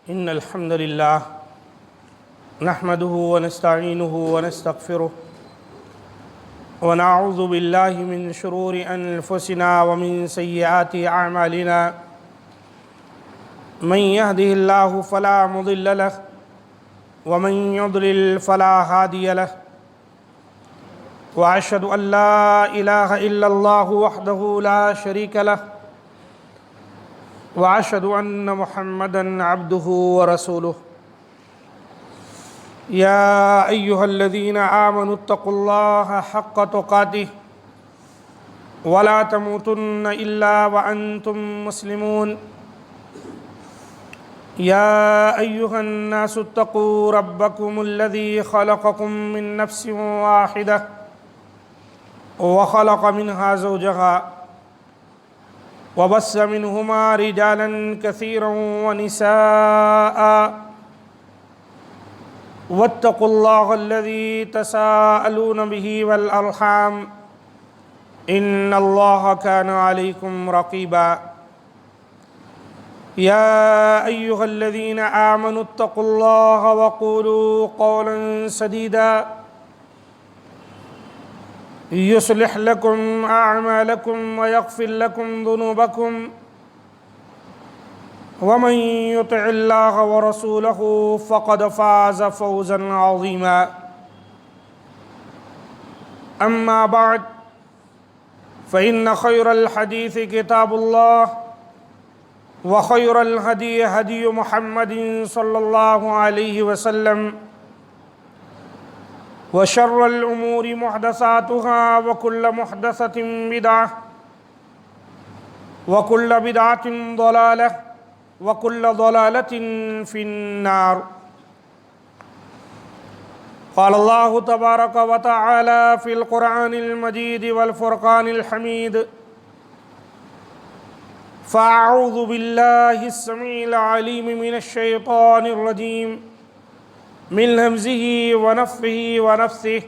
إن الحمد لله نحمده ونستعينه ونستغفره ونعوذ بالله من شرور أنفسنا ومن سيئات أعمالنا من يهده الله فلا مضل له ومن يضلل فلا هادي له وأشهد أن لا إله إلا الله وحده لا شريك له وأشهد أن محمدًا عبده ورسوله يا أيها الذين آمنوا اتقوا الله حق تقاته ولا تموتن إلا وأنتم مسلمون يا أيها الناس اتقوا ربكم الذي خلقكم من نفس واحدة وخلق منها زوجها وبث منهما رجالا كثيرا ونساء واتقوا الله الذي تساءلون به والأرحام إن الله كان عليكم رقيبا يا أيها الذين آمنوا اتقوا الله وقولوا قولا سديدا يصلح لكم أعمالكم ويغفر لكم ذنوبكم ومن يطع الله ورسوله فقد فاز فوزا عظيما أما بعد فإن خير الحديث كتاب الله وخير الهدي هدي محمد صلى الله عليه وسلم وشر الأمور محدثاتها وكل محدثة بدعة وكل بدعة ضلالة وكل ضلالة في النار قال الله تبارك وتعالى في القرآن المجيد والفرقان الحميد فأعوذ بالله السميع العليم من الشيطان الرجيم من همزه ونفخه ونفثه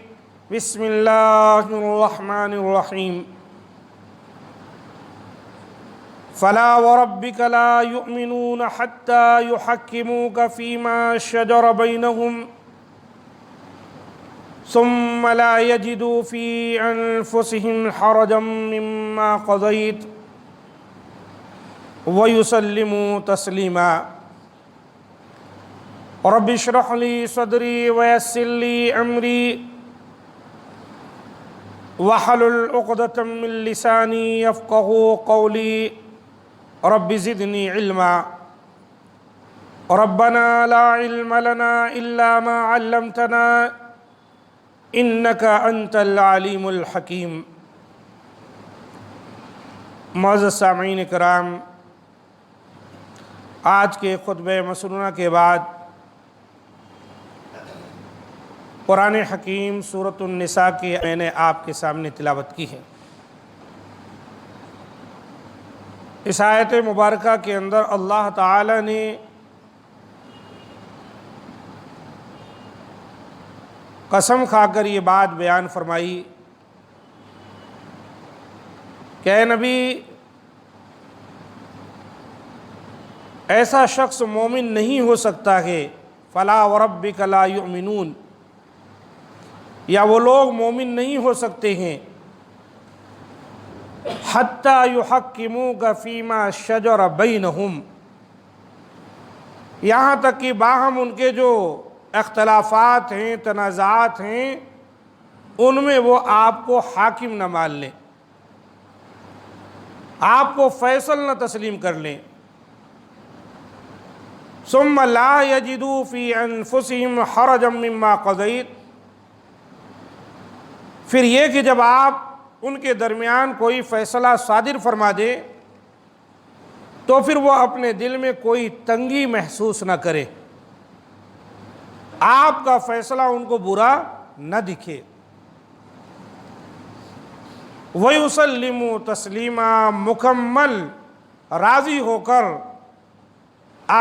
بسم الله الرحمن الرحيم فلا وربك لا يؤمنون حتى يحكموك فيما شجر بينهم ثم لا يجدوا في أنفسهم حرجا مما قضيت ويسلموا تسليما رب اشرح لي صدري ويسر لي أمري واحلل عقدة من لساني يفقهوا قولي رب زدني علما ربنا لا علم لنا إلا ما علمتنا إنك أنت العليم الحكيم معزز سامعین کرام، آج کے خطبہ مسنونہ کے بعد قرآن حکیم سورۃ النساء کی میں نے آپ کے سامنے تلاوت کی ہے۔ اس آیت مبارکہ کے اندر اللہ تعالی نے قسم کھا کر یہ بات بیان فرمائی کہ اے نبی، ایسا شخص مومن نہیں ہو سکتا ہے فلا وربک لا یؤمنون، یا وہ لوگ مومن نہیں ہو سکتے ہیں حتی یحکموک فیما شجر بینہم، یہاں تک کہ باہم ان کے جو اختلافات ہیں، تنازعات ہیں، ان میں وہ آپ کو حاکم نہ مان لیں، آپ کو فیصل نہ تسلیم کر لیں۔ ثم لا یجدوا فی انفسہم حرجا مما قضیت، پھر یہ کہ جب آپ ان کے درمیان کوئی فیصلہ صادر فرما دے تو پھر وہ اپنے دل میں کوئی تنگی محسوس نہ کرے، آپ کا فیصلہ ان کو برا نہ دکھے۔ وَيُسَلِّمُوا تَسْلِيمًا، مکمل راضی ہو کر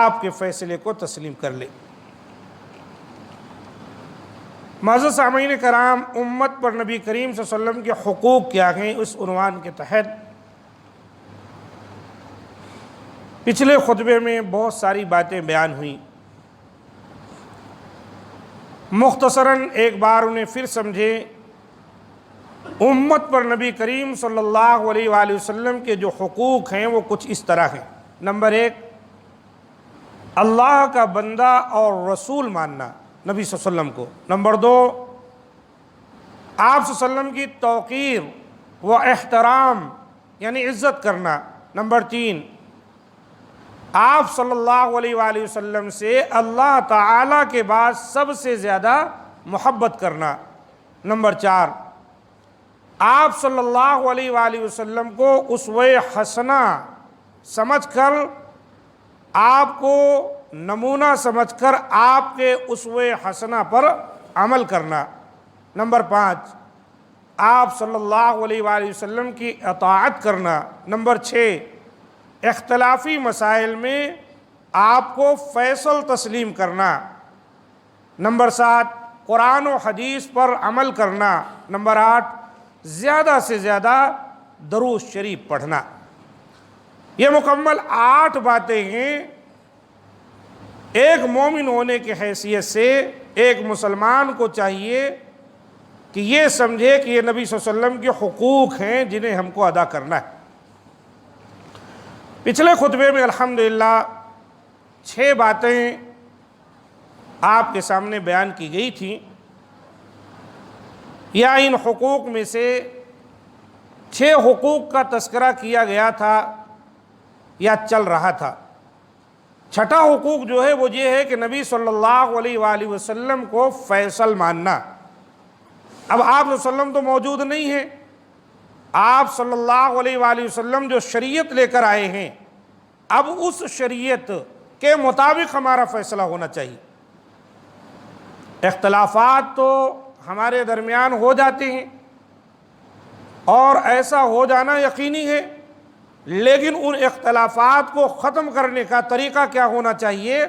آپ کے فیصلے کو تسلیم کر لے۔ معزز سامعین کرام، امت پر نبی کریم صلی اللہ علیہ وسلم کے حقوق کیا ہیں، اس عنوان کے تحت پچھلے خطبے میں بہت ساری باتیں بیان ہوئیں، مختصراً ایک بار انہیں پھر سمجھے۔ امت پر نبی کریم صلی اللہ علیہ وآلہ وسلم کے جو حقوق ہیں وہ کچھ اس طرح ہیں۔ نمبر 1، اللہ کا بندہ اور رسول ماننا نبی صلی اللہ علیہ وسلم کو۔ نمبر 2، آپ صلی اللہ علیہ وسلم کی توقیر و احترام یعنی عزت کرنا۔ نمبر 3، آپ صلی اللہ علیہ وآلہ وسلم سے اللہ تعالیٰ کے بعد سب سے زیادہ محبت کرنا۔ نمبر 4، آپ صلی اللہ علیہ وآلہ وسلم کو اسوہ حسنہ سمجھ کر، آپ کو نمونہ سمجھ کر آپ کے اسوہ حسنہ پر عمل کرنا۔ نمبر 5، آپ صلی اللہ علیہ وآلہ وسلم کی اطاعت کرنا۔ نمبر 6، اختلافی مسائل میں آپ کو فیصل تسلیم کرنا۔ نمبر 7، قرآن و حدیث پر عمل کرنا۔ نمبر 8، زیادہ سے زیادہ درود شریف پڑھنا۔ یہ مکمل 8 باتیں ہیں۔ ایک مومن ہونے کی حیثیت سے ایک مسلمان کو چاہیے کہ یہ سمجھے کہ یہ نبی صلی اللہ علیہ وسلم کے حقوق ہیں جنہیں ہم کو ادا کرنا ہے۔ پچھلے خطبے میں الحمدللہ 6 باتیں آپ کے سامنے بیان کی گئی تھیں، یا ان حقوق میں سے 6 حقوق کا تذکرہ کیا گیا تھا یا چل رہا تھا۔ چھٹا حقوق جو ہے وہ یہ ہے کہ نبی صلی اللہ علیہ وآلہ وسلم کو فیصل ماننا۔ اب آپ صلی اللہ علیہ وسلم تو موجود نہیں ہیں، آپ صلی اللہ علیہ وآلہ وسلم جو شریعت لے کر آئے ہیں، اب اس شریعت کے مطابق ہمارا فیصلہ ہونا چاہیے۔ اختلافات تو ہمارے درمیان ہو جاتے ہیں اور ایسا ہو جانا یقینی ہے، لیکن ان اختلافات کو ختم کرنے کا طریقہ کیا ہونا چاہیے،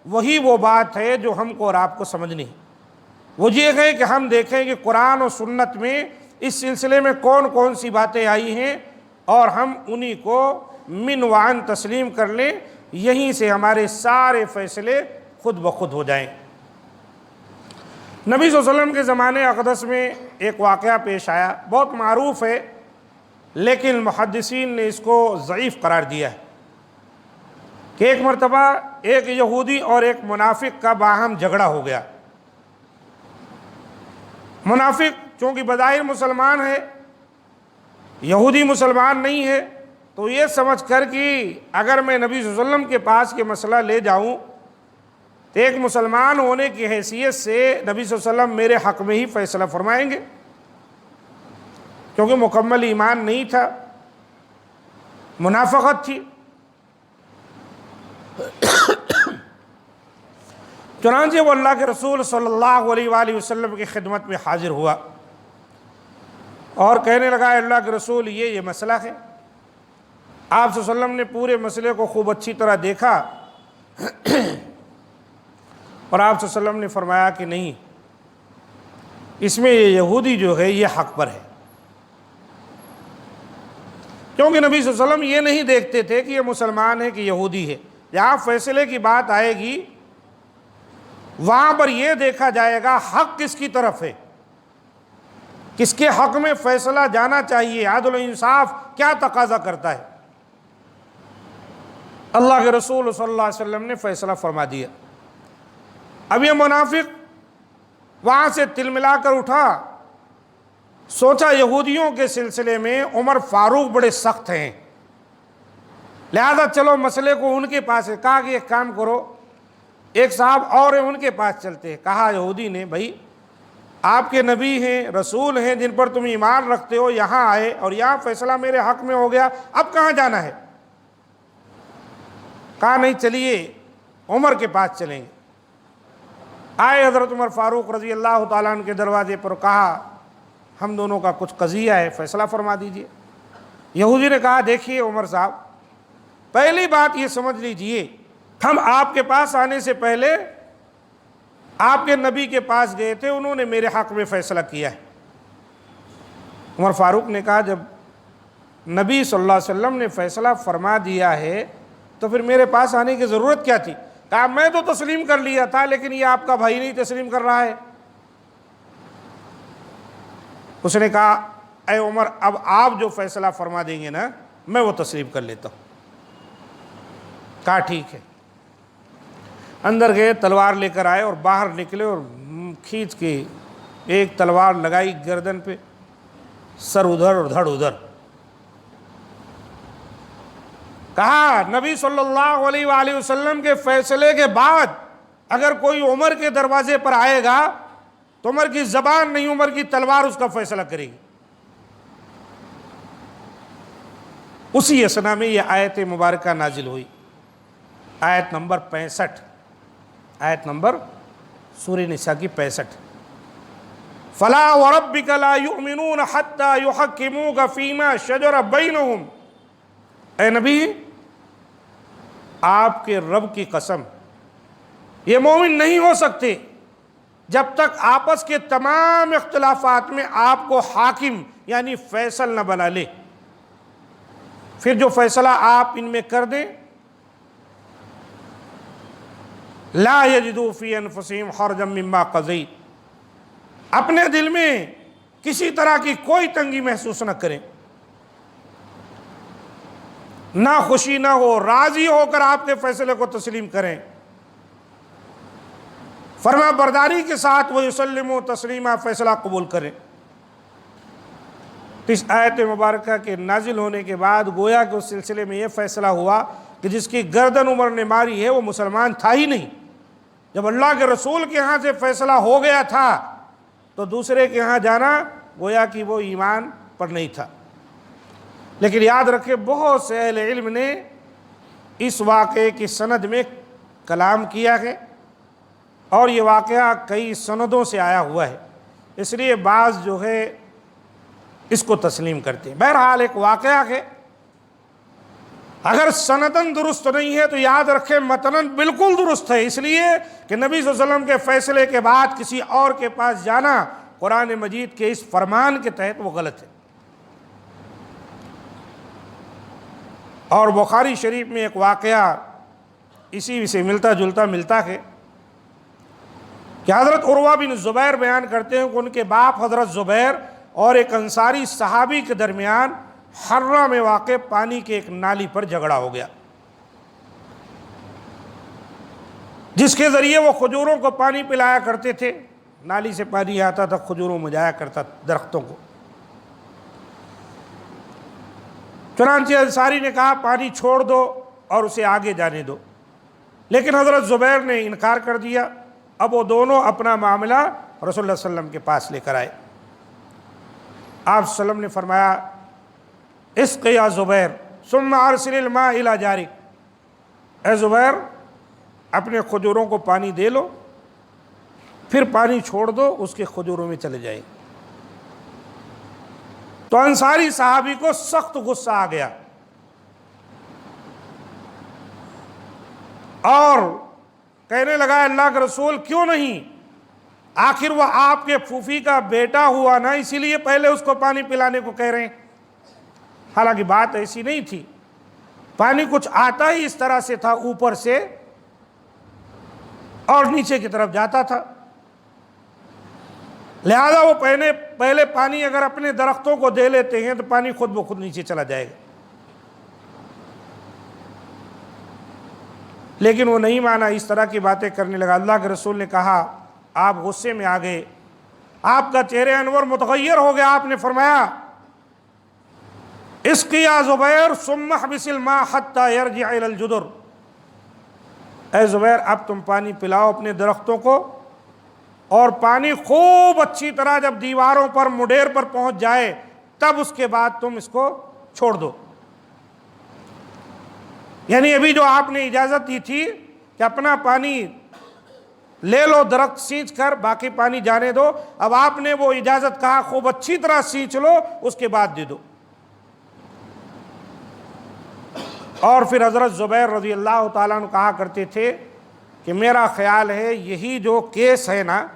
وہی وہ بات ہے جو ہم کو اور آپ کو سمجھنی ہے۔ وہ یہ ہے کہ ہم دیکھیں کہ قرآن و سنت میں اس سلسلے میں کون کون سی باتیں آئی ہیں اور ہم انہی کو من وعن تسلیم کر لیں، یہیں سے ہمارے سارے فیصلے خود بخود ہو جائیں۔ نبی صلی اللہ علیہ وسلم کے زمانے اقدس میں ایک واقعہ پیش آیا، بہت معروف ہے لیکن محدثین نے اس کو ضعیف قرار دیا ہے، کہ ایک مرتبہ ایک یہودی اور ایک منافق کا باہم جھگڑا ہو گیا۔ منافق چونکہ بظاہر مسلمان ہے، یہودی مسلمان نہیں ہے، تو یہ سمجھ کر کہ اگر میں نبی صلی اللہ علیہ وسلم کے پاس یہ مسئلہ لے جاؤں تو ایک مسلمان ہونے کی حیثیت سے نبی صلی اللہ علیہ وسلم میرے حق میں ہی فیصلہ فرمائیں گے، کیونکہ مکمل ایمان نہیں تھا، منافقت تھی۔ چنانچہ وہ اللہ کے رسول صلی اللہ علیہ وآلہ وسلم کی خدمت میں حاضر ہوا اور کہنے لگا، اللہ کے رسول یہ مسئلہ ہے۔ آپ صلی اللہ علیہ وسلم نے پورے مسئلے کو خوب اچھی طرح دیکھا اور آپ صلی اللہ علیہ وسلم نے فرمایا کہ نہیں، اس میں یہ یہودی جو ہے یہ حق پر ہے، کیونکہ نبی صلی اللہ علیہ وسلم یہ نہیں دیکھتے تھے کہ یہ مسلمان ہے کہ یہودی ہے۔ جہاں فیصلے کی بات آئے گی وہاں پر یہ دیکھا جائے گا حق کس کی طرف ہے، کس کے حق میں فیصلہ جانا چاہیے، عدل و انصاف کیا تقاضا کرتا ہے۔ اللہ کے رسول صلی اللہ علیہ وسلم نے فیصلہ فرما دیا۔ اب یہ منافق وہاں سے تلملا کر اٹھا، سوچا یہودیوں کے سلسلے میں عمر فاروق بڑے سخت ہیں، لہذا چلو مسئلے کو ان کے پاس ہے۔ کہا کہ ایک کام کرو، ایک صاحب اور ہیں ان کے پاس چلتے ہیں۔ کہا یہودی نے، بھائی آپ کے نبی ہیں، رسول ہیں جن پر تم ایمان رکھتے ہو، یہاں آئے اور یہاں فیصلہ میرے حق میں ہو گیا، اب کہاں جانا ہے؟ کہا نہیں، چلیے عمر کے پاس چلیں گے۔ آئے حضرت عمر فاروق رضی اللہ تعالیٰ عنہ کے دروازے پر، کہا ہم دونوں کا کچھ قضیہ ہے، فیصلہ فرما دیجئے۔ یہودی نے کہا دیکھیے عمر صاحب، پہلی بات یہ سمجھ لیجئے، ہم آپ کے پاس آنے سے پہلے آپ کے نبی کے پاس گئے تھے، انہوں نے میرے حق میں فیصلہ کیا ہے۔ عمر فاروق نے کہا جب نبی صلی اللہ علیہ وسلم نے فیصلہ فرما دیا ہے تو پھر میرے پاس آنے کی ضرورت کیا تھی؟ کہا میں تو تسلیم کر لیا تھا لیکن یہ آپ کا بھائی نہیں تسلیم کر رہا ہے۔ اس نے کہا اے عمر اب آپ جو فیصلہ فرما دیں گے نا میں وہ تسلیم کر لیتا ہوں۔ کہا ٹھیک ہے۔ اندر گئے، تلوار لے کر آئے اور باہر نکلے اور کھینچ کے ایک تلوار لگائی گردن پہ، سر ادھر اور دھڑ ادھر۔ کہا نبی صلی اللہ علیہ وآلہ وسلم کے فیصلے کے بعد اگر کوئی عمر کے دروازے پر آئے گا تو عمر کی زبان نہیں، عمر کی تلوار اس کا فیصلہ کرے گی۔ اسی اسنا میں یہ آیت مبارکہ نازل ہوئی، آیت نمبر 65، آیت نمبر سورہ نساء کی 65۔ فَلَا وَرَبِّكَ لَا يُؤْمِنُونَ حَتَّى يُحَكِّمُوكَ فِي مَا شَجَرَ بَيْنَهُمْ۔ اے نبی آپ کے رب کی قسم یہ مومن نہیں ہو سکتے جب تک آپس کے تمام اختلافات میں آپ کو حاکم یعنی فیصل نہ بنا لے۔ پھر جو فیصلہ آپ ان میں کر دیں، لا یجدوا فی انفسہم حرجا مما قضیت، اپنے دل میں کسی طرح کی کوئی تنگی محسوس نہ کریں، نہ خوشی نہ ہو، راضی ہو کر آپ کے فیصلے کو تسلیم کریں، فرما برداری کے ساتھ وَيُسَلِّمُوا تسلیما، فیصلہ قبول کریں۔ اس آیت مبارکہ کے نازل ہونے کے بعد گویا کہ اس سلسلے میں یہ فیصلہ ہوا کہ جس کی گردن عمر نے ماری ہے وہ مسلمان تھا ہی نہیں۔ جب اللہ کے رسول کے ہاں سے فیصلہ ہو گیا تھا تو دوسرے کے ہاں جانا گویا کہ وہ ایمان پر نہیں تھا۔ لیکن یاد رکھے بہت سے اہل علم نے اس واقعے کی سند میں کلام کیا ہے اور یہ واقعہ کئی سندوں سے آیا ہوا ہے، اس لیے بعض جو ہے اس کو تسلیم کرتے ہیں۔ بہرحال ایک واقعہ ہے، اگر سندن درست نہیں ہے تو یاد رکھیں متنن بالکل درست ہے، اس لیے کہ نبی صلی اللہ علیہ وسلم کے فیصلے کے بعد کسی اور کے پاس جانا قرآن مجید کے اس فرمان کے تحت وہ غلط ہے۔ اور بخاری شریف میں ایک واقعہ اسی سے ملتا ہے کہ حضرت عروہ بن زبیر بیان کرتے ہیں کہ ان کے باپ حضرت زبیر اور ایک انصاری صحابی کے درمیان حرہ میں واقع پانی کے ایک نالی پر جھگڑا ہو گیا، جس کے ذریعے وہ کھجوروں کو پانی پلایا کرتے تھے۔ نالی سے پانی آتا تھا، کھجوروں میں جایا کرتا درختوں کو۔ چنانچہ انصاری نے کہا پانی چھوڑ دو اور اسے آگے جانے دو، لیکن حضرت زبیر نے انکار کر دیا۔ اب وہ دونوں اپنا معاملہ رسول اللہ صلی اللہ علیہ وسلم کے پاس لے کر آئے۔ آپ صلی اللہ علیہ وسلم نے فرمایا اسق یا زبیر ثم ارسل الماء الی جارک، اے زبیر اپنے کھجوروں کو پانی دے لو، پھر پانی چھوڑ دو، اس کے کھجوروں میں چلے جائے۔ تو انصاری صحابی کو سخت غصہ آ گیا اور کہنے لگا اللہ کے رسول کیوں نہیں، آخر وہ آپ کے پھوپھی کا بیٹا ہوا نا، اسی لیے پہلے اس کو پانی پلانے کو کہہ رہے ہیں۔ حالانکہ بات ایسی نہیں تھی، پانی کچھ آتا ہی اس طرح سے تھا، اوپر سے اور نیچے کی طرف جاتا تھا، لہذا وہ پہلے پانی اگر اپنے درختوں کو دے لیتے ہیں تو پانی خود بخود نیچے چلا جائے گا، لیکن وہ نہیں مانا، اس طرح کی باتیں کرنے لگا۔ اللہ کے رسول نے کہا آپ غصے میں آ گئے، آپ کا چہرہ انور متغیر ہو گیا، آپ نے فرمایا اسقی یا زبیر ثم احبس الماء حتی یرجع الی الجدر، اے زبیر اب تم پانی پلاؤ اپنے درختوں کو، اور پانی خوب اچھی طرح جب دیواروں پر مڈیر پر پہنچ جائے تب اس کے بعد تم اس کو چھوڑ دو۔ یعنی ابھی جو آپ نے اجازت دی تھی کہ اپنا پانی لے لو درخت سینچ کر، باقی پانی جانے دو، اب آپ نے وہ اجازت کہا خوب اچھی طرح سینچ لو، اس کے بعد دے دو۔ اور پھر حضرت زبیر رضی اللہ تعالیٰ عنہ کہا کرتے تھے کہ میرا خیال ہے یہی جو کیس ہے نا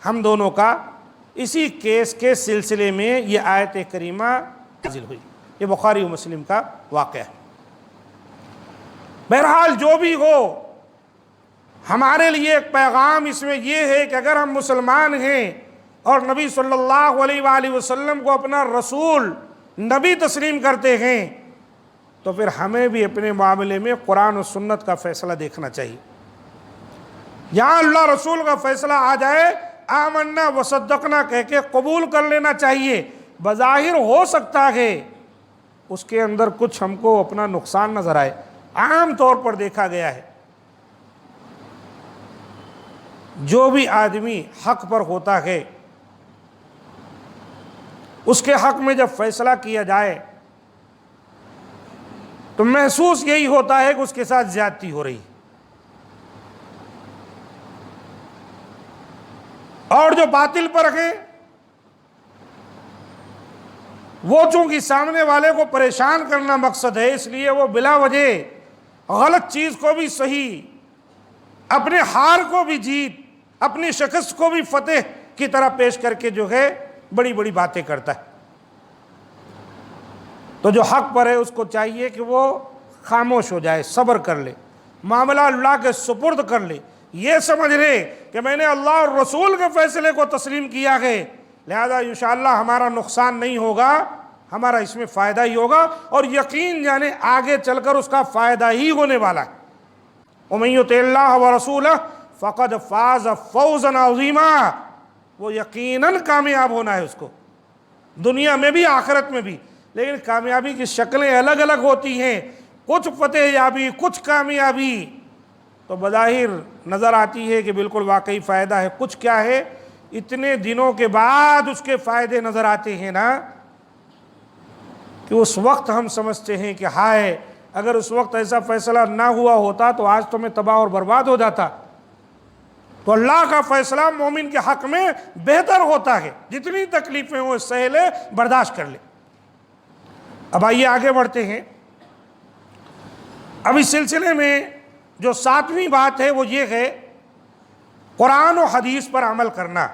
ہم دونوں کا، اسی کیس کے سلسلے میں یہ آیت کریمہ نازل ہوئی۔ یہ بخاری و مسلم کا واقعہ ہے۔ بہرحال جو بھی ہو، ہمارے لیے ایک پیغام اس میں یہ ہے کہ اگر ہم مسلمان ہیں اور نبی صلی اللہ علیہ وآلہ وسلم کو اپنا رسول نبی تسلیم کرتے ہیں تو پھر ہمیں بھی اپنے معاملے میں قرآن و سنت کا فیصلہ دیکھنا چاہیے۔ یہاں اللہ رسول کا فیصلہ آ جائے، آمنا وصدقنا کہہ کے قبول کر لینا چاہیے۔ بظاہر ہو سکتا ہے اس کے اندر کچھ ہم کو اپنا نقصان نظر آئے، عام طور پر دیکھا گیا ہے جو بھی آدمی حق پر ہوتا ہے اس کے حق میں جب فیصلہ کیا جائے تو محسوس یہی ہوتا ہے کہ اس کے ساتھ زیادتی ہو رہی، اور جو باطل پر ہیں وہ چونکہ سامنے والے کو پریشان کرنا مقصد ہے، اس لیے وہ بلا وجہ غلط چیز کو بھی صحیح، اپنے ہار کو بھی جیت، اپنی شخص کو بھی فتح کی طرح پیش کر کے جو ہے بڑی بڑی باتیں کرتا ہے۔ تو جو حق پر ہے اس کو چاہیے کہ وہ خاموش ہو جائے، صبر کر لے، معاملہ اللہ کے سپرد کر لے، یہ سمجھ لے کہ میں نے اللہ اور رسول کے فیصلے کو تسلیم کیا ہے، لہذا انشاءاللہ ہمارا نقصان نہیں ہوگا، ہمارا اس میں فائدہ ہی ہوگا، اور یقین جانے آگے چل کر اس کا فائدہ ہی ہونے والا ہے۔ وَمَن يُطِعِ اللَّهَ وَرَسُولَهُ فَقَدْ فَازَ فَوْزًا عَظِيمًا، وہ یقیناً کامیاب ہونا ہے اس کو، دنیا میں بھی آخرت میں بھی۔ لیکن کامیابی کی شکلیں الگ الگ ہوتی ہیں، کچھ فتح یابی، کچھ کامیابی تو بظاہر نظر آتی ہے کہ بالکل واقعی فائدہ ہے، کچھ کیا ہے اتنے دنوں کے بعد اس کے فائدے نظر آتے ہیں نا کہ اس وقت ہم سمجھتے ہیں کہ ہائے اگر اس وقت ایسا فیصلہ نہ ہوا ہوتا تو آج تو میں تباہ اور برباد ہو جاتا۔ تو اللہ کا فیصلہ مومن کے حق میں بہتر ہوتا ہے، جتنی تکلیفیں ہوں سہہ لے، برداشت کر لے۔ اب آئیے آگے بڑھتے ہیں۔ اب اس سلسلے میں جو 7ویں بات ہے وہ یہ ہے قرآن و حدیث پر عمل کرنا۔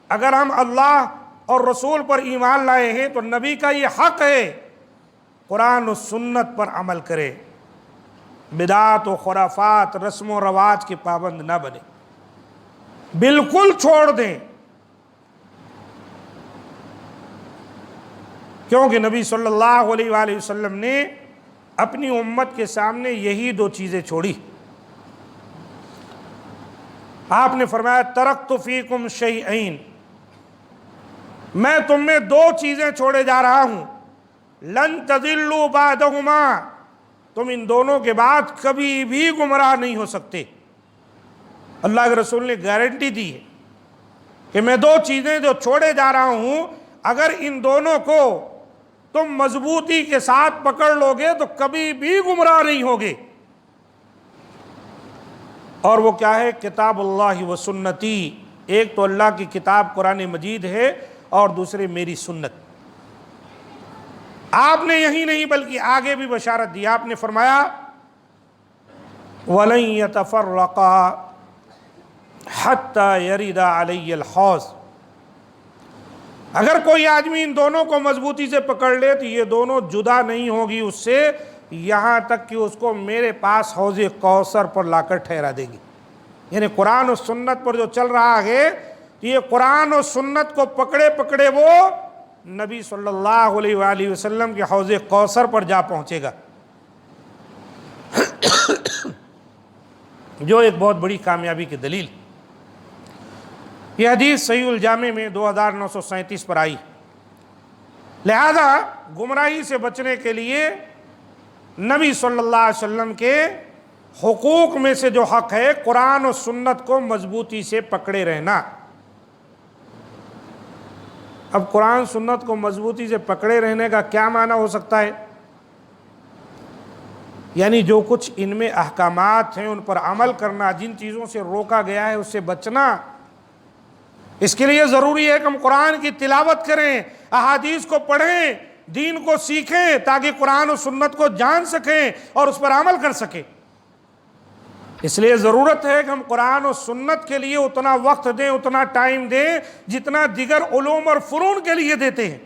اگر ہم اللہ اور رسول پر ایمان لائے ہیں تو نبی کا یہ حق ہے قرآن و سنت پر عمل کرے، بدعات و خرافات، رسم و رواج کے پابند نہ بنے، بالکل چھوڑ دیں، کیونکہ نبی صلی اللہ علیہ وآلہ وسلم نے اپنی امت کے سامنے یہی 2 چیزیں چھوڑی۔ آپ نے فرمایا ترکت فیکم شیئین، میں تم میں 2 چیزیں چھوڑے جا رہا ہوں، لن تضلوا بعدہما، تم ان دونوں کے بعد کبھی بھی گمراہ نہیں ہو سکتے۔ اللہ کے رسول نے گارنٹی دی ہے کہ میں 2 چیزیں جو چھوڑے جا رہا ہوں، اگر ان دونوں کو تم مضبوطی کے ساتھ پکڑ لو گے تو کبھی بھی گمراہ نہیں ہوگے۔ اور وہ کیا ہے؟ کتاب اللہ و سنتی، ایک تو اللہ کی کتاب قرآن مجید ہے اور دوسرے میری سنت۔ آپ نے یہی نہیں بلکہ آگے بھی بشارت دی، آپ نے فرمایا وَلَن يَتَفَرَّقَا حَتَّى يَرِدَ عَلَيَّ الْحَوْض، اگر کوئی آدمی ان دونوں کو مضبوطی سے پکڑ لے تو یہ دونوں جدا نہیں ہوگی اس سے یہاں تک کہ اس کو میرے پاس حوض کوثر پر لا کر ٹھہرا دے گی۔ یعنی قرآن و سنت پر جو چل رہا ہے یہ قرآن و سنت کو پکڑے پکڑے وہ نبی صلی اللہ علیہ وآلہ وسلم کے حوض کوثر پر جا پہنچے گا، جو ایک بہت بڑی کامیابی کی دلیل۔ یہ حدیث صحیح الجامع میں 2937 پر آئی۔ لہذا گمراہی سے بچنے کے لیے نبی صلی اللہ علیہ وسلم کے حقوق میں سے جو حق ہے قرآن و سنت کو مضبوطی سے پکڑے رہنا۔ اب قرآن سنت کو مضبوطی سے پکڑے رہنے کا کیا معنی ہو سکتا ہے؟ یعنی جو کچھ ان میں احکامات ہیں ان پر عمل کرنا، جن چیزوں سے روکا گیا ہے اس سے بچنا۔ اس کے لیے ضروری ہے کہ ہم قرآن کی تلاوت کریں، احادیث کو پڑھیں، دین کو سیکھیں تاکہ قرآن و سنت کو جان سکیں اور اس پر عمل کر سکیں۔ اس لیے ضرورت ہے کہ ہم قرآن و سنت کے لیے اتنا وقت دیں، اتنا ٹائم دیں جتنا دیگر علوم اور فنون کے لیے دیتے ہیں۔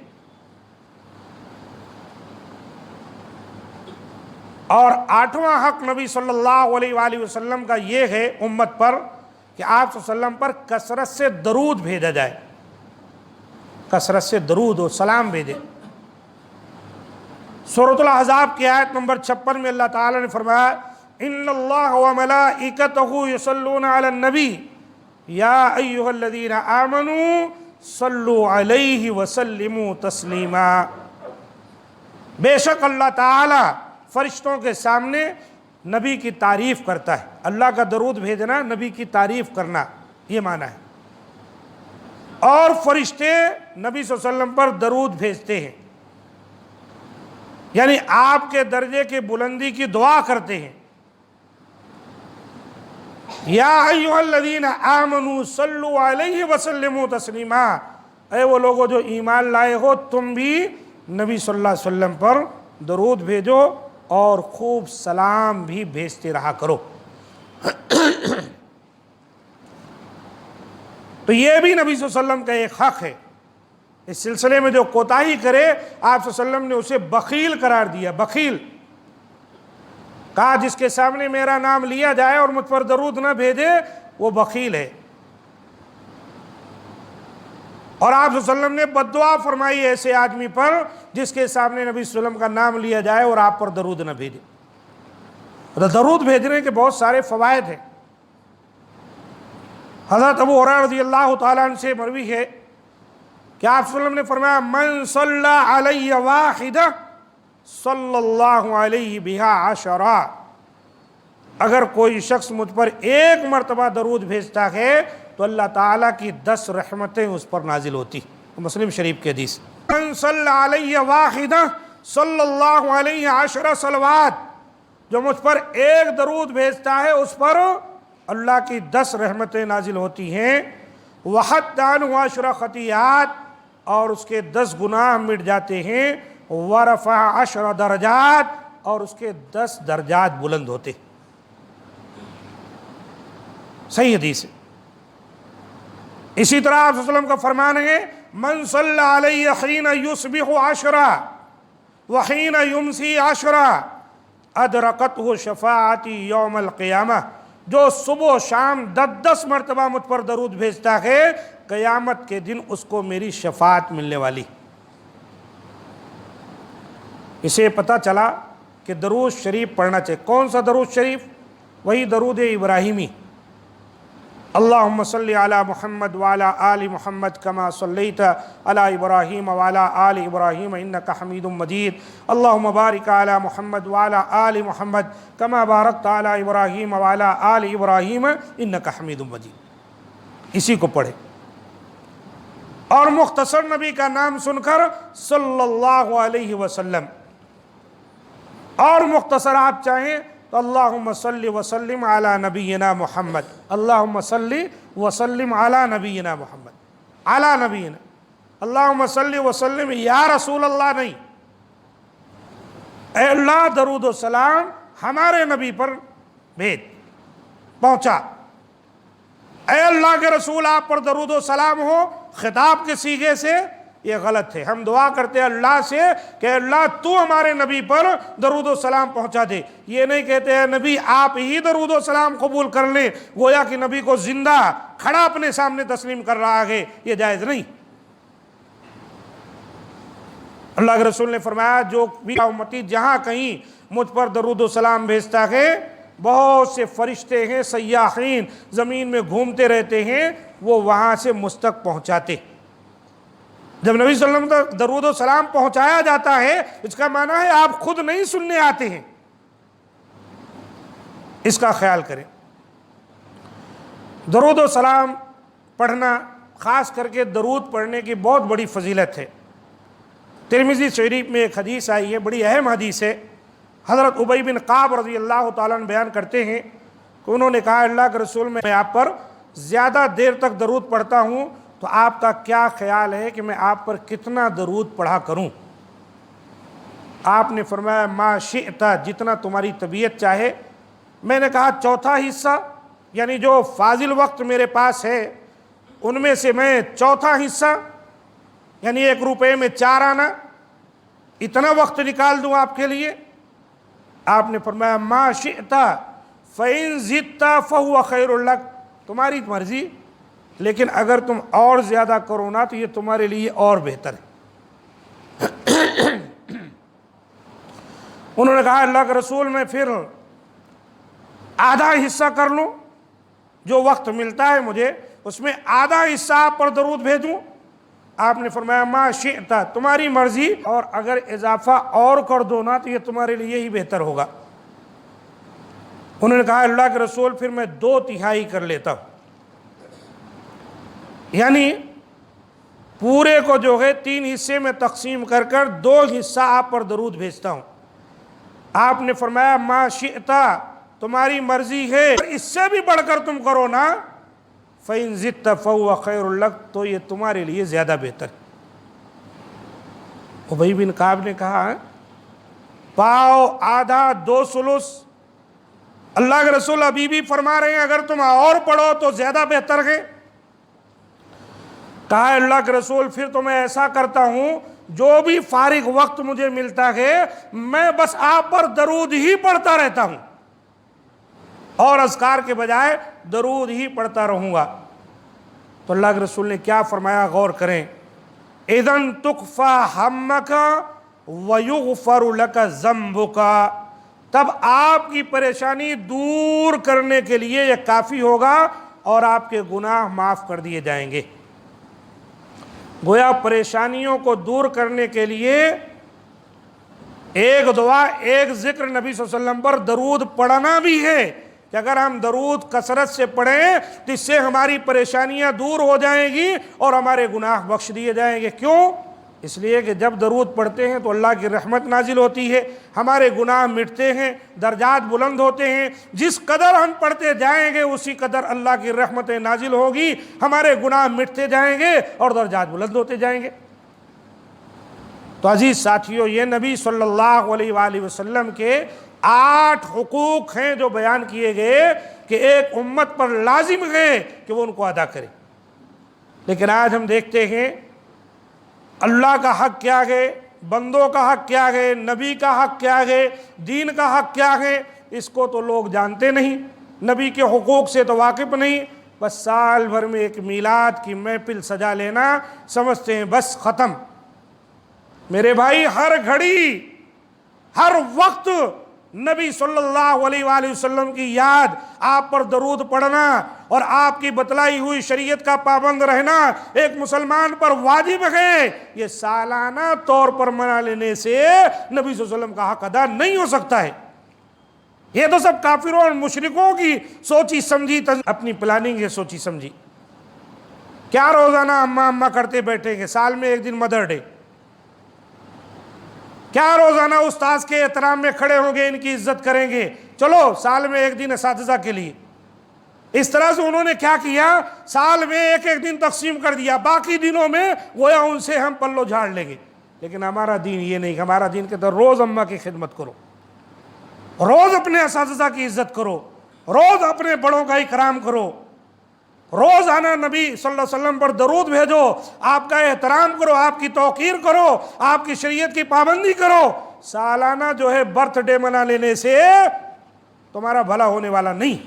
اور آٹھواں حق نبی صلی اللہ علیہ وآلہ وسلم کا یہ ہے امت پر کہ آپ صلی اللہ علیہ وسلم پر کثرت سے درود بھیجا جائے، کثرت سے درود و سلام بھیجے۔ سورۃ الاحزاب کی آیت نمبر 56 میں اللہ تعالیٰ نے فرمایا ان اللہ وملائکتہ یصلون علی النبی یا ایھا الذین آمنوا صلوا علیہ وسلموا تسلیما۔ بے شک اللہ تعالیٰ فرشتوں کے سامنے نبی کی تعریف کرتا ہے۔ اللہ کا درود بھیجنا نبی کی تعریف کرنا، یہ معنی ہے۔ اور فرشتے نبی صلی اللہ علیہ وسلم پر درود بھیجتے ہیں، یعنی آپ کے درجے کی بلندی کی دعا کرتے ہیں۔ یا ایھا الذین آمنوا صلوا علیہ وسلموا تسلیما، اے وہ لوگوں جو ایمان لائے ہو تم بھی نبی صلی اللہ علیہ وسلم پر درود بھیجو اور خوب سلام بھی بھیجتے رہا کرو۔ تو یہ بھی نبی صلی اللہ علیہ وسلم کا ایک حق ہے۔ اس سلسلے میں جو کوتاہی کرے آپ صلی اللہ علیہ وسلم نے اسے بخیل قرار دیا۔ بخیل کہا جس کے سامنے میرا نام لیا جائے اور مجھ پر درود نہ بھیجے وہ بخیل ہے۔ اور آپ صلی اللہ علیہ وسلم نے بد دعا فرمائی ایسے آدمی پر جس کے سامنے نبی صلی اللہ علیہ وسلم کا نام لیا جائے اور آپ پر درود نہ بھیجے۔ درود بھیجنے کے بہت سارے فوائد ہیں۔ حضرت ابو ہریرہ رضی اللہ تعالیٰ عنہ سے مروی ہے کہ آپ صلی اللہ علیہ وسلم نے فرمایا من صلی علی واحدہ صلی اللہ علیہ بہا عشرہ، اگر کوئی شخص مجھ پر ایک مرتبہ درود بھیجتا ہے تو اللہ تعالیٰ کی 10 رحمتیں اس پر نازل ہوتی۔ مسلم شریف کی حدیث۔ من صلی علی واحدہ صلی اللہ علیہ عشرہ صلوات، جو مجھ پر ایک درود بھیجتا ہے اس پر اللہ کی 10 رحمتیں نازل ہوتی ہیں۔ وحط عنہ 10 خطیئات، اور اس کے 10 گناہ مٹ جاتے ہیں۔ ورفع 10 درجات، اور اس کے 10 درجات بلند ہوتے۔ صحیح حدیث ہے۔ اسی طرح آپ صلی اللہ علیہ وسلم کا فرمان ہے من صلی علیہ حین یصبح 10 وحین یمسی 10 ادرکتہ شفاعتی یوم القیامہ، جو صبح و شام 10 مرتبہ مجھ پر درود بھیجتا ہے قیامت کے دن اس کو میری شفاعت ملنے والی۔ اسے پتہ چلا کہ درود شریف پڑھنا چاہیے۔ کون سا درود شریف؟ وہی درود ابراہیمی۔ اللہم صلی علی محمد وعلی آل محمد کما صلیت علی ابراہیم وعلی آل ابراہیم انک حمید مجید، اللہم بارک علی محمد وعلی آل محمد کما بارکت علی ابراہیم وعلی آل ابراہیم انک حمید مجید۔ اسی کو پڑھے اور مختصر نبی کا نام سن کر صلی اللہ علیہ وسلم، اور مختصر آپ چاہیں تو اللہم صلی وسلم علی نبینا محمد، اللہم صلی وسلم علی نبینا محمد، علی نبینا، اللہم صلی وسلم یا رسول اللہ نہیں، اے اللہ درود و سلام ہمارے نبی پر بھیج، پہنچا۔ اے اللہ کے رسول آپ پر درود و سلام ہو خطاب کے صیغے سے یہ غلط ہے۔ ہم دعا کرتے ہیں اللہ سے کہ اللہ تو ہمارے نبی پر درود و سلام پہنچا دے، یہ نہیں کہتے ہیں نبی آپ ہی درود و سلام قبول کر لیں، گویا کہ نبی کو زندہ کھڑا اپنے سامنے تسلیم کر رہا ہے، یہ جائز نہیں۔ اللہ کے رسول نے فرمایا جو بھی امتی جہاں کہیں مجھ پر درود و سلام بھیجتا ہے، بہت سے فرشتے ہیں سیاحین زمین میں گھومتے رہتے ہیں، وہ وہاں سے مجھ تک پہنچاتے۔ جب نبی صلی اللہ علیہ وسلم تک درود و سلام پہنچایا جاتا ہے اس کا معنی ہے آپ خود نہیں سننے آتے ہیں، اس کا خیال کریں۔ درود و سلام پڑھنا، خاص کر کے درود پڑھنے کی بہت بڑی فضیلت ہے۔ ترمذی شریف میں ایک حدیث آئی ہے، بڑی اہم حدیث ہے۔ حضرت ابی بن کعب رضی اللہ تعالیٰ عنہ بیان کرتے ہیں کہ انہوں نے کہا اللہ کے رسول میں آپ پر زیادہ دیر تک درود پڑھتا ہوں تو آپ کا کیا خیال ہے کہ میں آپ پر کتنا درود پڑھا کروں؟ آپ نے فرمایا ما شئت، جتنا تمہاری طبیعت چاہے۔ میں نے کہا چوتھا حصہ، یعنی جو فاضل وقت میرے پاس ہے ان میں سے میں چوتھا حصہ، یعنی 1 روپے میں 4 آنا، اتنا وقت نکال دوں آپ کے لیے؟ آپ نے فرمایا ما شئت فإن زدت فهو خیر لک، تمہاری مرضی، لیکن اگر تم اور زیادہ کرو نا تو یہ تمہارے لیے اور بہتر ہے۔ انہوں نے کہا اللہ کے رسول میں پھر آدھا حصہ کر لوں، جو وقت ملتا ہے مجھے اس میں آدھا حصہ آپ پر درود بھیجوں؟ آپ نے فرمایا ما شئت، تمہاری مرضی، اور اگر اضافہ اور کر دو نا تو یہ تمہارے لیے ہی بہتر ہوگا۔ انہوں نے کہا اللہ کے رسول پھر میں 2/3 کر لیتا ہوں، یعنی پورے کو جو ہے 3 حصے میں تقسیم کر 2 حصہ آپ پر درود بھیجتا ہوں۔ آپ نے فرمایا ما شئت، تمہاری مرضی ہے، اس سے بھی بڑھ کر تم کرو نا فإن زدت فهو خیر لک، تو یہ تمہارے لیے زیادہ بہتر ہے۔ ابی بن کعب نے کہا پاؤ آدھا 2/3، اللہ کے رسول ابھی بھی فرما رہے ہیں اگر تم اور پڑھو تو زیادہ بہتر ہے۔ کہا اللہ کے رسول پھر تو میں ایسا کرتا ہوں جو بھی فارغ وقت مجھے ملتا ہے میں بس آپ پر درود ہی پڑھتا رہتا ہوں، اور اذکار کے بجائے درود ہی پڑھتا رہوں گا۔ تو اللہ کے رسول نے کیا فرمایا، غور کریں، اذن تکفی ہمک ویغفر لک ذنبک، تب آپ کی پریشانی دور کرنے کے لیے یہ کافی ہوگا اور آپ کے گناہ معاف کر دیے جائیں گے۔ گویا پریشانیوں کو دور کرنے کے لیے ایک دعا، ایک ذکر نبی صلی اللہ علیہ وسلم پر درود پڑھنا بھی ہے کہ اگر ہم درود کثرت سے پڑھیں تو اس سے ہماری پریشانیاں دور ہو جائیں گی اور ہمارے گناہ بخش دیے جائیں گے۔ کیوں؟ اس لیے کہ جب درود پڑھتے ہیں تو اللہ کی رحمت نازل ہوتی ہے، ہمارے گناہ مٹتے ہیں، درجات بلند ہوتے ہیں، جس قدر ہم پڑھتے جائیں گے اسی قدر اللہ کی رحمتیں نازل ہوگی، ہمارے گناہ مٹتے جائیں گے اور درجات بلند ہوتے جائیں گے۔ تو عزیز ساتھیوں، یہ نبی صلی اللہ علیہ وآلہ وسلم کے 8 حقوق ہیں جو بیان کیے گئے کہ ایک امت پر لازم ہے کہ وہ ان کو ادا کرے۔ لیکن آج ہم دیکھتے ہیں اللہ کا حق کیا ہے، بندوں کا حق کیا ہے، نبی کا حق کیا ہے، دین کا حق کیا ہے، اس کو تو لوگ جانتے نہیں، نبی کے حقوق سے تو واقف نہیں، بس سال بھر میں ایک میلاد کی محفل سجا لینا سمجھتے ہیں بس ختم۔ میرے بھائی، ہر گھڑی ہر وقت نبی صلی اللہ علیہ وآلہ وسلم کی یاد، آپ پر درود پڑھنا اور آپ کی بتلائی ہوئی شریعت کا پابند رہنا ایک مسلمان پر واجب ہے۔ یہ سالانہ طور پر منا لینے سے نبی صلی اللہ علیہ وسلم کا حق ادا نہیں ہو سکتا ہے۔ یہ تو سب کافروں اور مشرکوں کی سوچی سمجھی اپنی پلاننگ ہے، سوچی سمجھی۔ کیا روزانہ اماں کرتے بیٹھیں گے، سال میں ایک دن مدر ڈے، کیا روزانہ استاذ کے احترام میں کھڑے ہوں گے، ان کی عزت کریں گے، چلو سال میں ایک دن اساتذہ کے لیے۔ اس طرح سے انہوں نے کیا کیا، سال میں ایک ایک دن تقسیم کر دیا، باقی دنوں میں گویا ان سے ہم پلو جھاڑ لیں گے۔ لیکن ہمارا دین یہ نہیں، ہمارا دین کہتا ہے روز اماں کی خدمت کرو، روز اپنے اساتذہ کی عزت کرو، روز اپنے بڑوں کا اکرام کرو، روزانہ نبی صلی اللہ علیہ وسلم پر درود بھیجو، آپ کا احترام کرو، آپ کی توقیر کرو، آپ کی شریعت کی پابندی کرو۔ سالانہ جو ہے برتھ ڈے منا لینے سے تمہارا بھلا ہونے والا نہیں۔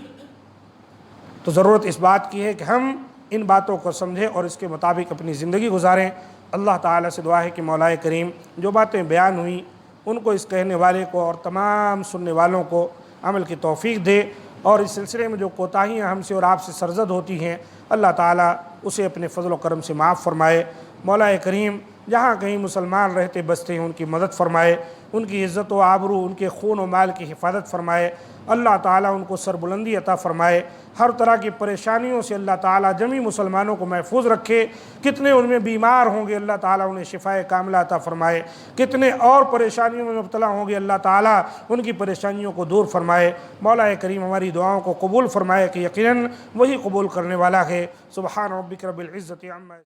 تو ضرورت اس بات کی ہے کہ ہم ان باتوں کو سمجھیں اور اس کے مطابق اپنی زندگی گزاریں۔ اللہ تعالیٰ سے دعا ہے کہ مولا کریم جو باتیں بیان ہوئیں ان کو اس کہنے والے کو اور تمام سننے والوں کو عمل کی توفیق دے، اور اس سلسلے میں جو کوتاہیاں ہم سے اور آپ سے سرزد ہوتی ہیں اللہ تعالیٰ اسے اپنے فضل و کرم سے معاف فرمائے۔ مولا کریم جہاں کہیں مسلمان رہتے بستے ہیں ان کی مدد فرمائے، ان کی عزت و آبرو، ان کے خون و مال کی حفاظت فرمائے۔ اللہ تعالیٰ ان کو سربلندی عطا فرمائے، ہر طرح کی پریشانیوں سے اللہ تعالیٰ جمی مسلمانوں کو محفوظ رکھے۔ کتنے ان میں بیمار ہوں گے اللہ تعالیٰ انہیں شفائے کاملہ عطا فرمائے، کتنے اور پریشانیوں میں مبتلا ہوں گے اللہ تعالیٰ ان کی پریشانیوں کو دور فرمائے۔ مولا کریم ہماری دعاؤں کو قبول فرمائے کہ یقیناً وہی قبول کرنے والا ہے۔ سبحان ربک رب العزت عما